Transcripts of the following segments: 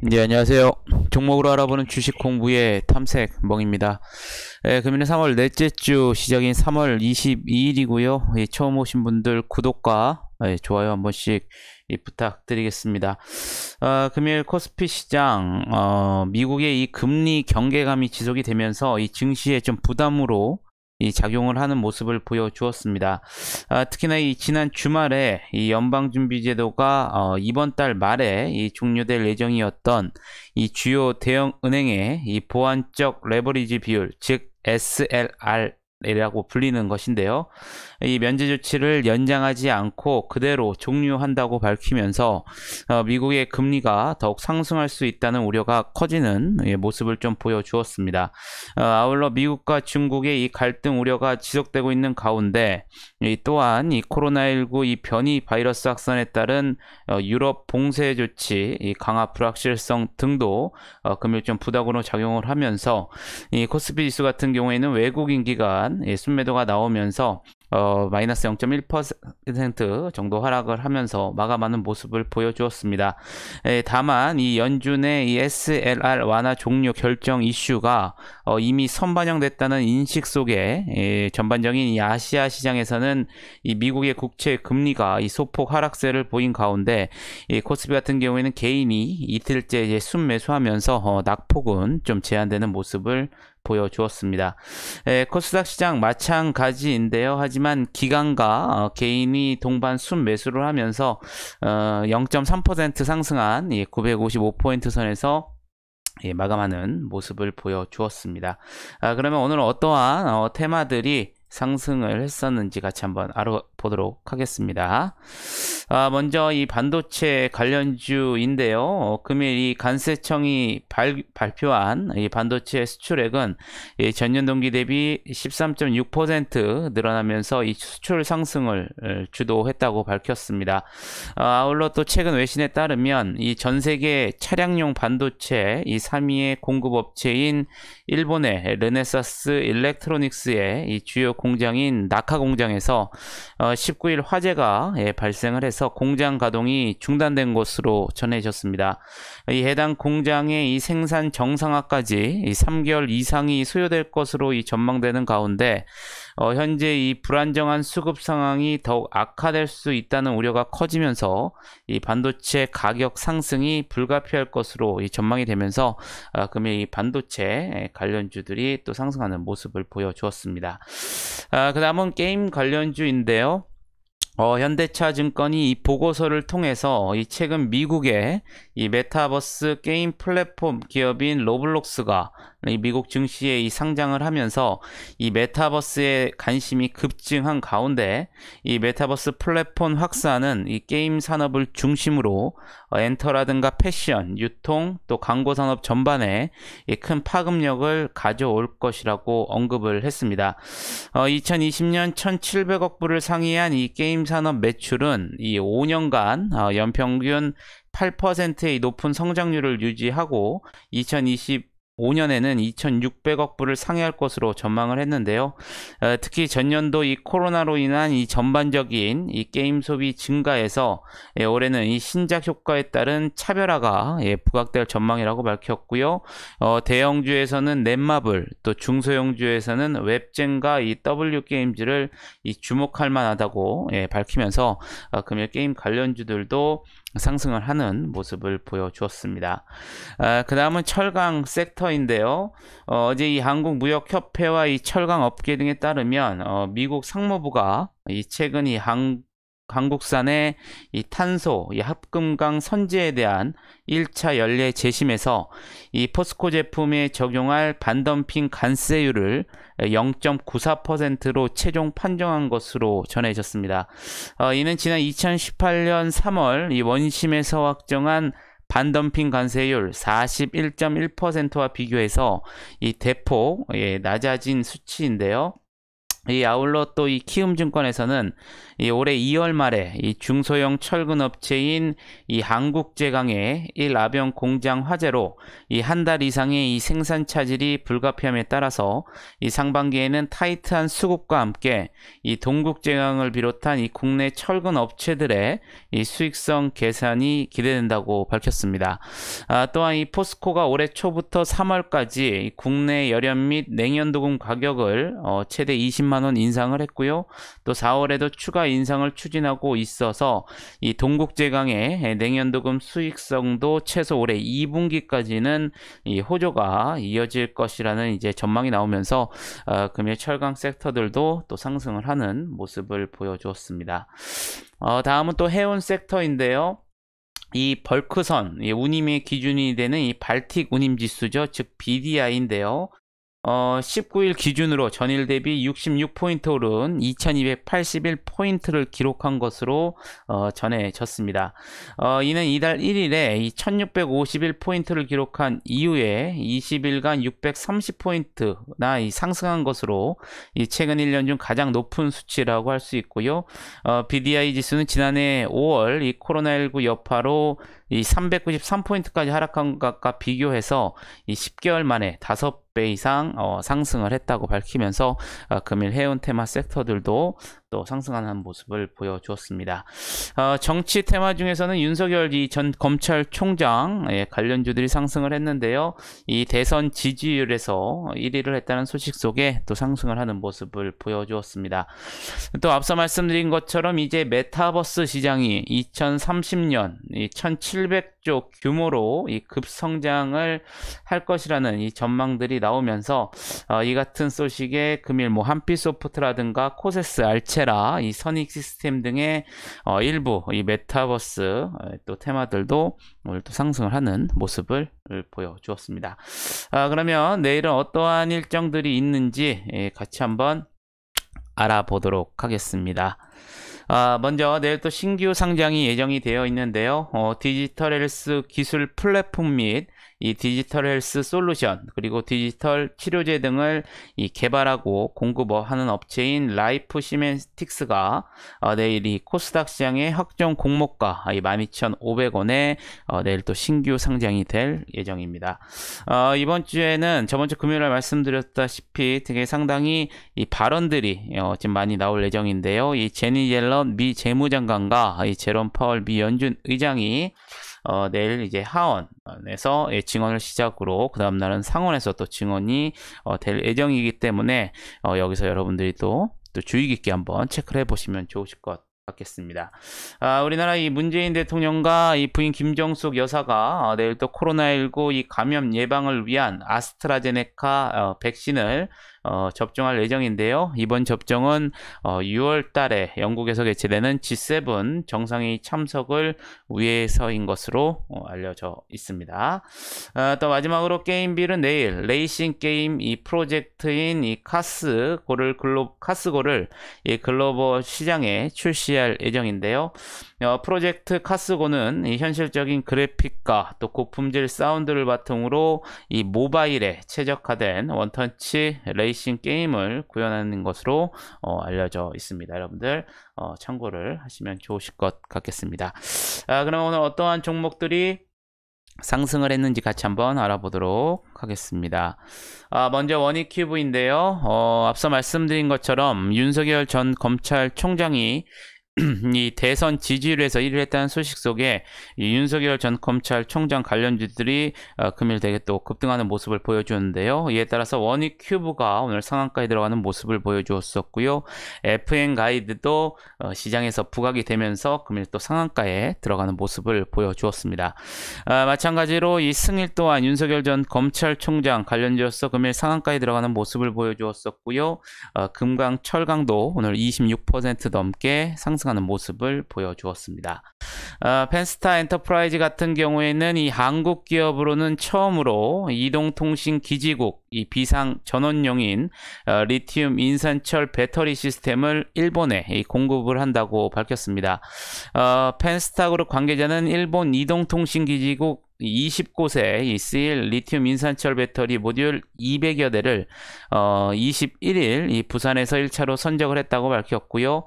네, 안녕하세요. 종목으로 알아보는 주식 공부의 탐색 멍입니다. 금일은 3월 넷째 주 시작인 3월 22일이고요. 처음 오신 분들 구독과 좋아요 한 번씩 부탁드리겠습니다. 금일 코스피 시장, 미국의 이 금리 경계감이 지속이 되면서 이 증시에 좀 부담으로 작용을 하는 모습을 보여주었습니다. 특히나 이 지난 주말에 이 연방준비제도가 이번 달 말에 종료될 예정이었던 이 주요 대형 은행의 이 보완적 레버리지 비율, 즉 SLR이라고 불리는 것인데요. 이 면제 조치를 연장하지 않고 그대로 종료한다고 밝히면서 미국의 금리가 더욱 상승할 수 있다는 우려가 커지는 모습을 좀 보여주었습니다. 아울러 미국과 중국의 이 갈등 우려가 지속되고 있는 가운데 또한 이 코로나19 이 변이 바이러스 확산에 따른 유럽 봉쇄 조치, 이 강화 불확실성 등도 금일 좀 부담으로 작용을 하면서 이 코스피 지수 같은 경우에는 외국인 기관 순매도가 나오면서 마이너스 0.1% 정도 하락을 하면서 마감하는 모습을 보여주었습니다. 다만 이 연준의 이 SLR 완화 종료 결정 이슈가 이미 선반영됐다는 인식 속에 전반적인 이 아시아 시장에서는 이 미국의 국채 금리가 이 소폭 하락세를 보인 가운데 이 코스피 같은 경우에는 개인이 이틀째 순매수하면서 낙폭은 좀 제한되는 모습을 보여주었습니다. 코스닥 시장 마찬가지인데요. 하지만 기관과 개인이 동반 순매수를 하면서 0.3% 상승한 955포인트 선에서 마감하는 모습을 보여주었습니다. 그러면 오늘 어떠한 테마들이 상승을 했었는지 같이 한번 알아보도록 하겠습니다. 먼저 이 반도체 관련주인데요. 금일 이 관세청이 발표한 이 반도체 수출액은 전년 동기 대비 13.6% 늘어나면서 이 수출 상승을 주도했다고 밝혔습니다. 아울러 또 최근 외신에 따르면 이 전 세계 차량용 반도체 이 3위의 공급업체인 일본의 르네사스 일렉트로닉스의 이 주요 공장인 나카 공장에서 19일 화재가 발생을 해서 공장 가동이 중단된 것으로 전해졌습니다. 이 해당 공장의 이 생산 정상화까지 3개월 이상이 소요될 것으로 전망되는 가운데 현재 이 불안정한 수급 상황이 더욱 악화될 수 있다는 우려가 커지면서 이 반도체 가격 상승이 불가피할 것으로 전망이 되면서 금일 이 반도체 관련주들이 또 상승하는 모습을 보여주었습니다. 그 다음은 게임 관련주인데요. 현대차증권이 이 보고서를 통해서 이 최근 미국의 이 메타버스 게임 플랫폼 기업인 로블록스가 이 미국 증시에 이 상장을 하면서 이 메타버스에 관심이 급증한 가운데 이 메타버스 플랫폼 확산은 이 게임 산업을 중심으로 엔터라든가 패션, 유통, 또 광고 산업 전반에 큰 파급력을 가져올 것이라고 언급을 했습니다. 2020년 1,700억 불을 상회한 이 게임 산업 매출은 이 5년간 연평균 8%의 높은 성장률을 유지하고 2025년에는 2,600억 불을 상회할 것으로 전망을 했는데요. 특히 전년도 이 코로나로 인한 이 전반적인 이 게임 소비 증가에서 올해는 이 신작 효과에 따른 차별화가 부각될 전망이라고 밝혔고요. 대형주에서는 넷마블, 또 중소형주에서는 웹젠과 이 W게임즈를 주목할 만하다고 밝히면서 금일 게임 관련주들도 상승을 하는 모습을 보여주었습니다. 그 다음은 철강 섹터인데요. 어제 이 한국무역협회와 이 철강업계 등에 따르면 미국 상무부가 최근 한국산의 이 탄소, 이 합금강 선제에 대한 1차 연례 재심에서 이 포스코 제품에 적용할 반덤핑 관세율을 0.94%로 최종 판정한 것으로 전해졌습니다. 이는 지난 2018년 3월 이 원심에서 확정한 반덤핑 관세율 41.1%와 비교해서 이 대폭 낮아진 수치인데요. 아울러 또 이 키움증권에서는 이 올해 2월 말에 이 중소형 철근 업체인 이 한국제강의 1아병 공장 화재로 이 한 달 이상의 이 생산 차질이 불가피함에 따라서 이 상반기에는 타이트한 수급과 함께 이 동국제강을 비롯한 이 국내 철근 업체들의 이 수익성 개선이 기대된다고 밝혔습니다. 또한 이 포스코가 올해 초부터 3월까지 국내 열연 및 냉연도금 가격을 최대 20만 원 인상을 했고요. 또 4월에도 추가 인상을 추진하고 있어서 이 동국제강의 냉연도금 수익성도 최소 올해 2분기까지는 이 호조가 이어질 것이라는 이제 전망이 나오면서 금일 철강 섹터들도 또 상승을 하는 모습을 보여주었습니다. 다음은 또 해운 섹터인데요. 이 벌크선, 이 운임의 기준이 되는 이 발틱 운임 지수죠. 즉 BDI인데요. 19일 기준으로 전일 대비 66포인트 오른 2281포인트를 기록한 것으로 전해졌습니다. 이는 이달 1일에 이 1651포인트를 기록한 이후에 20일간 630포인트나 이 상승한 것으로 이 최근 1년 중 가장 높은 수치라고 할 수 있고요. BDI 지수는 지난해 5월 이 코로나19 여파로 이 393포인트까지 하락한 것과 비교해서 이 10개월 만에 5배 이상 상승을 했다고 밝히면서 금일 해운 테마 섹터들도 또 상승하는 모습을 보여주었습니다. 정치 테마 중에서는 윤석열 전 검찰총장 관련주들이 상승을 했는데요. 이 대선 지지율에서 1위를 했다는 소식 속에 또 상승을 하는 모습을 보여주었습니다. 또 앞서 말씀드린 것처럼 이제 메타버스 시장이 2030년 1,700조 규모로 이 급성장을 할 것이라는 이 전망들이 나오면서 이 같은 소식에 금일 한피소프트라든가 코세스, 알체라, 이 선익 시스템 등의 일부 이 메타버스 또 테마들도 오늘 또 상승을 하는 모습을 보여주었습니다. 그러면 내일은 어떠한 일정들이 있는지 같이 한번 알아보도록 하겠습니다. 먼저 내일 또 신규 상장이 예정이 되어 있는데요. 디지털 헬스 기술 플랫폼 및 이 디지털 헬스 솔루션 그리고 디지털 치료제 등을 이 개발하고 공급하는 업체인 라이프 시멘틱스가 내일 이 코스닥 시장의 확정 공모가 12,500원에 내일 또 신규 상장이 될 예정입니다. 이번 주에는 저번 주 금요일에 말씀드렸다시피 되게 상당히 이 발언들이 지금 많이 나올 예정인데요. 이 제니 옐런 미 재무장관과 이 제롬 파월 미 연준 의장이 내일 이제 하원에서 증언을 시작으로 그 다음날은 상원에서 또 증언이 될 예정이기 때문에 여기서 여러분들이 또 주의 깊게 한번 체크를 해보시면 좋으실 것 같겠습니다. 우리나라 이 문재인 대통령과 이 부인 김정숙 여사가 내일 또 코로나19 이 감염 예방을 위한 아스트라제네카 백신을 접종할 예정인데요. 이번 접종은 6월 달에 영국에서 개최되는 G7 정상회의 참석을 위해서인 것으로 알려져 있습니다. 또 마지막으로 게임빌은 내일 레이싱 게임 이 프로젝트인 이 카스고를 이 글로벌 시장에 출시할 예정인데요. 프로젝트 카스고는 이 현실적인 그래픽과 또 고품질 사운드를 바탕으로 이 모바일에 최적화된 원터치 레이싱 게임을 구현하는 것으로 알려져 있습니다. 여러분들 참고를 하시면 좋으실 것 같겠습니다. 그럼 오늘 어떠한 종목들이 상승을 했는지 같이 한번 알아보도록 하겠습니다. 먼저 원익큐브인데요. 앞서 말씀드린 것처럼 윤석열 전 검찰총장이 이 대선 지지율에서 1위를 했다는 소식 속에 이 윤석열 전 검찰총장 관련주들이 금일 되게 또 급등하는 모습을 보여주는데요. 이에 따라서 원익큐브가 오늘 상한가에 들어가는 모습을 보여주었었고요. FN가이드도 시장에서 부각이 되면서 금일 또 상한가에 들어가는 모습을 보여주었습니다. 마찬가지로 이 승일 또한 윤석열 전 검찰총장 관련주로서 금일 상한가에 들어가는 모습을 보여주었었고요. 금강, 철강도 오늘 26% 넘게 상승하는 모습을 보여주었습니다. 펜스타 엔터프라이즈 같은 경우에는 이 한국 기업으로는 처음으로 이동통신 기지국 이 비상 전원용인 리튬 인산철 배터리 시스템을 일본에 공급을 한다고 밝혔습니다. 펜스타 그룹 관계자는 일본 이동통신 기지국 20곳에 이 CL 리튬 인산철 배터리 모듈 200여 대를 21일 이 부산에서 1차로 선적을 했다고 밝혔고요.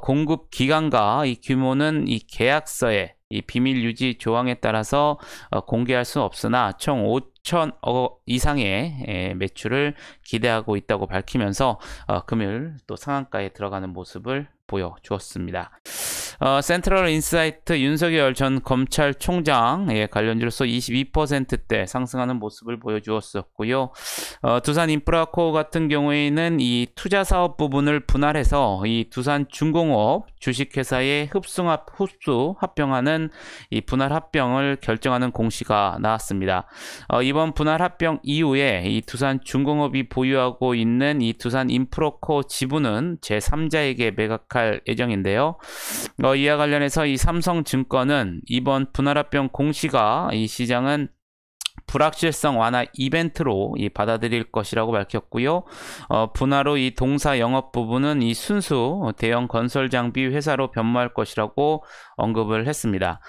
공급 기간과 이 규모는 이 계약서에 이 비밀 유지 조항에 따라서 공개할 수 없으나 총 5천억 이상의 매출을 기대하고 있다고 밝히면서 금요일 또 상한가에 들어가는 모습을 보여주었습니다. 센트럴 인사이트 윤석열 전 검찰총장 관련주로서 22%대 상승하는 모습을 보여주었었고요. 두산 인프라코어 같은 경우에는 이 투자 사업 부분을 분할해서 이 두산중공업 주식회사의 흡수 합병하는 이 분할 합병을 결정하는 공시가 나왔습니다. 이번 분할 합병 이후에 이 두산중공업이 보유하고 있는 이 두산 인프라코어 지분은 제3자에게 매각할 예정인데요. 이와 관련해서 이 삼성증권은 이번 분할합병 공시가 이 시장은 불확실성 완화 이벤트로 받아들일 것이라고 밝혔고요. 분할 후 이 동사 영업 부분은 이 순수 대형 건설 장비 회사로 변모할 것이라고 언급을 했습니다.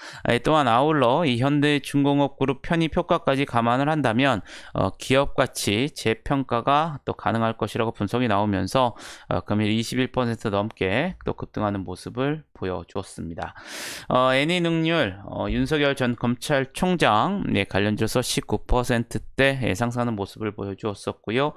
또한 아울러 이 현대중공업 그룹 편입 효과까지 감안을 한다면 기업 가치 재평가가 또 가능할 것이라고 분석이 나오면서 금일 21% 넘게 또 급등하는 모습을 보여주었습니다. 애니능률 윤석열 전 검찰총장 관련주로서 19%대 상승하는 모습을 보여주었었고요.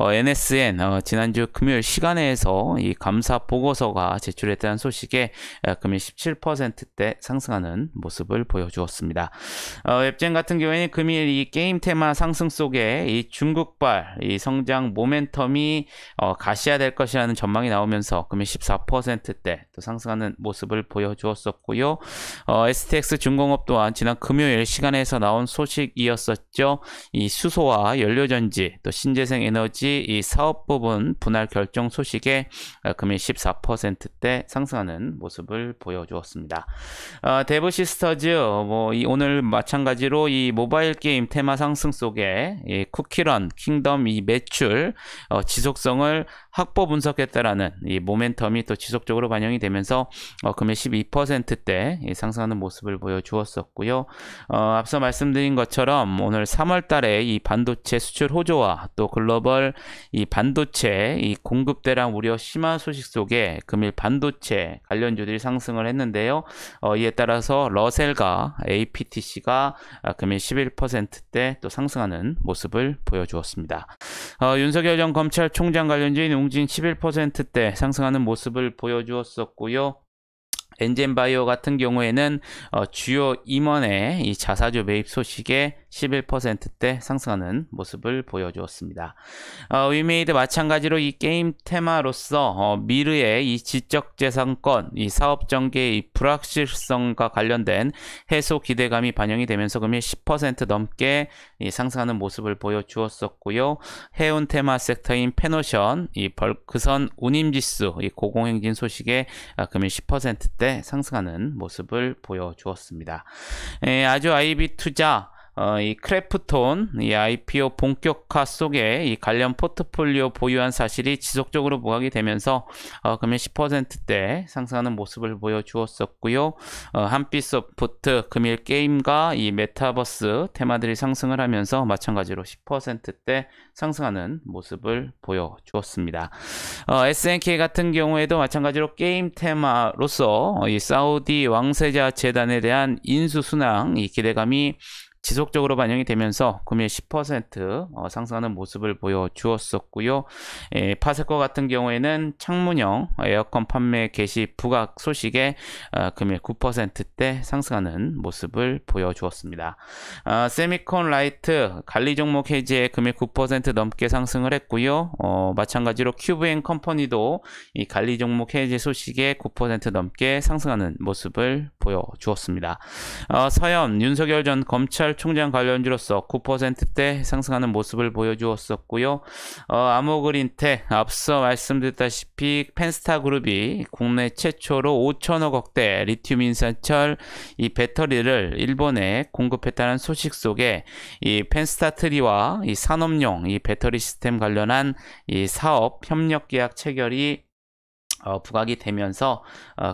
NSN 지난주 금요일 시간에서 이 감사 보고서가 제출했다는 소식에 금일 17%대 상승하는 모습을 보여주었습니다. 웹젠 같은 경우에는 금일 이 게임 테마 상승 속에 이 중국발 이 성장 모멘텀이 가시화될 것이라는 전망이 나오면서 금일 14%대 또 상승하는 모습을 보여주었었고요. STX 중공업 또한 지난 금요일 시간에서 나온 소식이었었죠. 이 수소와 연료전지 또 신재생 에너지 이 사업 부분 분할 결정 소식에 금일 14%대 상승하는 모습을 보여주었습니다. 데브시스터즈 오늘 마찬가지로 이 모바일 게임 테마 상승 속에 이 쿠키런 킹덤 이 매출 지속성을 확보 분석했다라는 이 모멘텀이 또 지속적으로 반영이 되면서 금일 12%대 상승하는 모습을 보여주었었고요. 앞서 말씀드린 것처럼 오늘 3월 달에 이 반도체 수출 호조와 또 글로벌 이 반도체 이 공급 대량 우려 심한 소식 속에 금일 반도체 관련주들이 상승을 했는데요. 이에 따라서 러셀과 APTC가 금일 11%대 또 상승하는 모습을 보여주었습니다. 윤석열 전 검찰총장 관련주인 웅진 11%대 상승하는 모습을 보여주었었고요. 엔젠바이오 같은 경우에는 주요 임원의 이 자사주 매입 소식에 11%대 상승하는 모습을 보여주었습니다. 위메이드 마찬가지로 이 게임 테마로서 미르의 이 지적재산권, 이 사업 전개의 이 불확실성과 관련된 해소 기대감이 반영이 되면서 금일 10% 넘게 이 상승하는 모습을 보여주었었고요. 해운 테마 섹터인 페노션, 이 벌크선 운임지수, 이 고공행진 소식에 금일 10%대 상승하는 모습을 보여주었습니다. 아주 IB 투자 이 크래프톤 이 IPO 본격화 속에 이 관련 포트폴리오 보유한 사실이 지속적으로 부각이 되면서 금일 10%대 상승하는 모습을 보여주었었고요. 한빛소프트 금일 게임과 이 메타버스 테마들이 상승을 하면서 마찬가지로 10%대 상승하는 모습을 보여주었습니다. SNK 같은 경우에도 마찬가지로 게임 테마로서 이 사우디 왕세자 재단에 대한 인수 순항 이 기대감이 지속적으로 반영이 되면서 금일 10% 상승하는 모습을 보여주었었고요. 파세코 같은 경우에는 창문형 에어컨 판매 개시 부각 소식에 금일 9%대 상승하는 모습을 보여주었습니다. 세미콘 라이트 관리 종목 해지에 금일 9% 넘게 상승을 했고요. 마찬가지로 큐브앤 컴퍼니도 이 관리 종목 해지 소식에 9% 넘게 상승하는 모습을 보여주었습니다. 서현 윤석열 전 검찰총장 관련주로서 9%대 상승하는 모습을 보여주었었고요. 아모그린텍 앞서 말씀드렸다시피 펜스타그룹이 국내 최초로 5천억 원대 리튬 인산철 이 배터리를 일본에 공급했다는 소식 속에 이 펜스타트리와 이 산업용 이 배터리 시스템 관련한 이 사업 협력 계약 체결이 부각이 되면서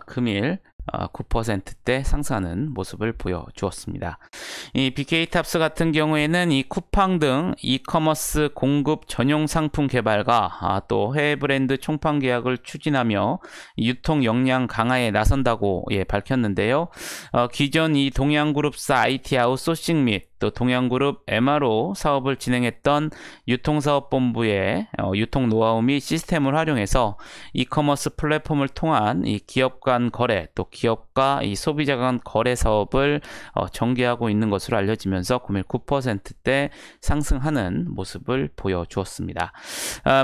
금일 9%대 상승하는 모습을 보여주었습니다. 이 BK탑스 같은 경우에는 이 쿠팡 등 이커머스 공급 전용 상품 개발과 또 해외 브랜드 총판 계약을 추진하며 유통 역량 강화에 나선다고 밝혔는데요. 기존 이 동양그룹사 IT 아웃소싱 및 또 동양그룹 MRO 사업을 진행했던 유통사업본부의 유통 노하우 및 시스템을 활용해서 이커머스 플랫폼을 통한 이 기업 간 거래 또 기업과 이 소비자 간 거래 사업을 전개하고 있는 것으로 알려지면서 금일 9%대 상승하는 모습을 보여주었습니다.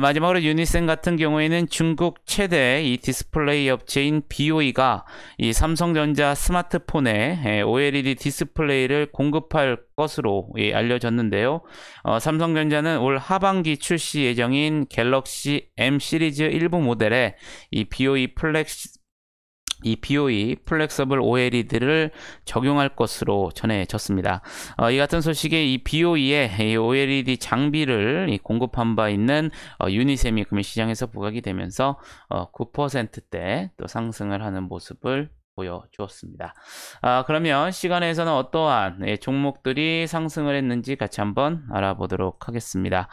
마지막으로 유니센 같은 경우에는 중국 최대 이 디스플레이 업체인 BOE가 이 삼성전자 스마트폰에 OLED 디스플레이를 공급할 것으로 알려졌는데요. 삼성전자는 올 하반기 출시 예정인 갤럭시 M 시리즈 일부 모델에 이 BOE 플렉서블 OLED를 적용할 것으로 전해졌습니다. 이 같은 소식에 이 BOE의 OLED 장비를 공급한 바 있는 유니셈이 금일 시장에서 부각이 되면서 9%대 또 상승을 하는 모습을 보여주었습니다. 그러면 시간에서는 어떠한 종목들이 상승을 했는지 같이 한번 알아보도록 하겠습니다.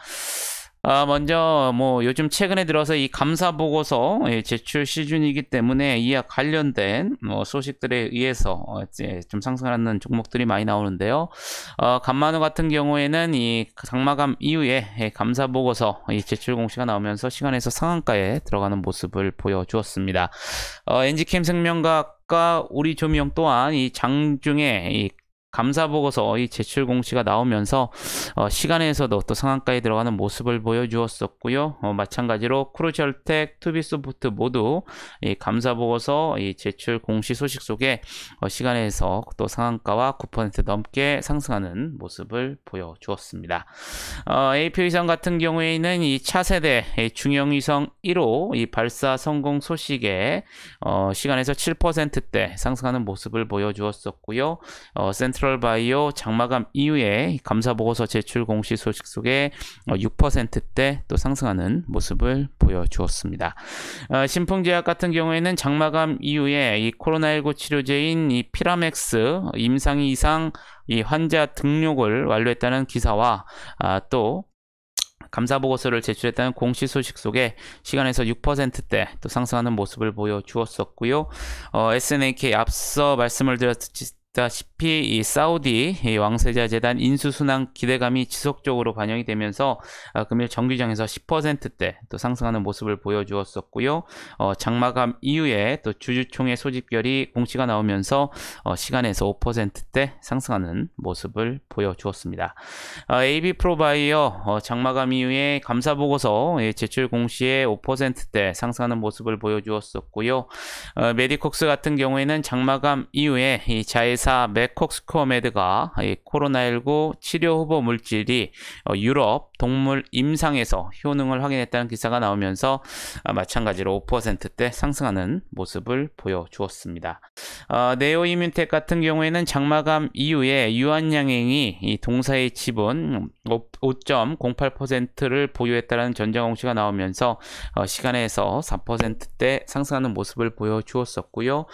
먼저 요즘 최근에 들어서 이 감사 보고서 제출 시즌이기 때문에 이와 관련된 소식들에 의해서 좀 상승하는 종목들이 많이 나오는데요. 감만호 같은 경우에는 이 장마감 이후에 감사 보고서 제출 공시가 나오면서 시간에서 상한가에 들어가는 모습을 보여주었습니다. NG캠생명과학과 우리조명 또한 이 장중에 이 감사 보고서 이 제출 공시가 나오면서 시간에서도 또 상한가에 들어가는 모습을 보여주었었고요. 마찬가지로 크루셜텍, 투비소프트 모두 이 감사 보고서 이 제출 공시 소식 속에 시간에서 또 상한가와 9% 넘게 상승하는 모습을 보여주었습니다. AP위성 같은 경우에는 이 차세대 중형위성 1호 이 발사 성공 소식에 시간에서 7%대 상승하는 모습을 보여주었었고요. 센트럴바이오 장마감 이후에 감사보고서 제출 공시 소식 속에 6%대 또 상승하는 모습을 보여주었습니다. 신풍제약 같은 경우에는 장마감 이후에 이 코로나19 치료제인 이 피라맥스 임상 이상 이 환자 등록을 완료했다는 기사와 또 감사 보고서를 제출했다는 공시 소식 속에 시간에서 6%대 또 상승하는 모습을 보여주었었고요. SNAK 앞서 말씀을 드렸듯이 이 사우디 왕세자 재단 인수순환 기대감이 지속적으로 반영이 되면서 금일 정규장에서 10%대 또 상승하는 모습을 보여주었었고요. 장마감 이후에 또 주주총회 소집결이 공시가 나오면서 시간에서 5%대 상승하는 모습을 보여주었습니다. AB프로바이오 장마감 이후에 감사보고서 제출 공시에 5%대 상승하는 모습을 보여주었었고요. 메디콕스 같은 경우에는 장마감 이후에 이 자회사 메콕스코어메드가 코로나19 치료 후보 물질이 유럽 동물 임상에서 효능을 확인했다는 기사가 나오면서 마찬가지로 5%대 상승하는 모습을 보여주었습니다. 네오이뮨텍 같은 경우에는 장마감 이후에 유한양행이 이 동사의 지분 5.08%를 보유했다는 전자공시가 나오면서 시간에서 4%대 상승하는 모습을 보여주었었고요.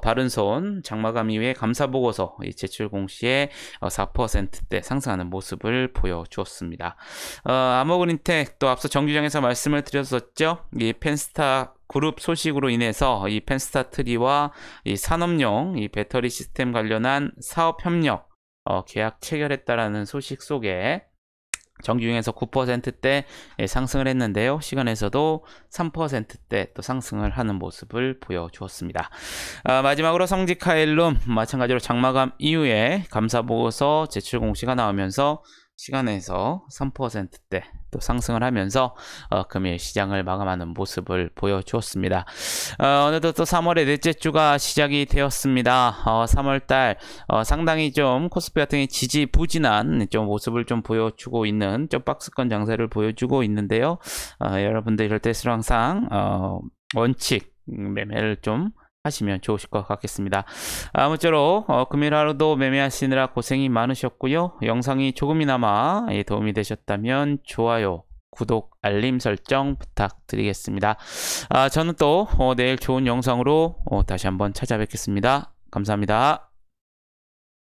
바른손 장마감 이후에 감사보고서 제출 공시에 4%대 상승하는 모습을 보여주었습니다. 아모그린텍 또 앞서 정규장에서 말씀을 드렸었죠. 이 펜스타 그룹 소식으로 인해서 이 펜스타트리와 이 산업용 이 배터리 시스템 관련한 사업 협력 계약 체결했다라는 소식 속에 정규중에서 9%대 상승을 했는데요. 시간에서도 3%대 또 상승을 하는 모습을 보여주었습니다. 마지막으로 성직하일룸 마찬가지로 장마감 이후에 감사보고서 제출 공시가 나오면서 시간에서 3%대 또 상승을 하면서 금일 시장을 마감하는 모습을 보여주었습니다. 어느덧 또 3월의 넷째 주가 시작이 되었습니다. 3월달 상당히 좀 코스피 같은 게 지지부진한 좀 모습을 좀 보여주고 있는 좀 박스권 장세를 보여주고 있는데요. 여러분들 이럴 때일수록 항상 원칙 매매를 좀 하시면 좋으실 것 같겠습니다. 아무쪼록 금일 하루도 매매하시느라 고생이 많으셨고요. 영상이 조금이나마 도움이 되셨다면 좋아요, 구독, 알림 설정 부탁드리겠습니다. 저는 또 내일 좋은 영상으로 다시 한번 찾아뵙겠습니다. 감사합니다.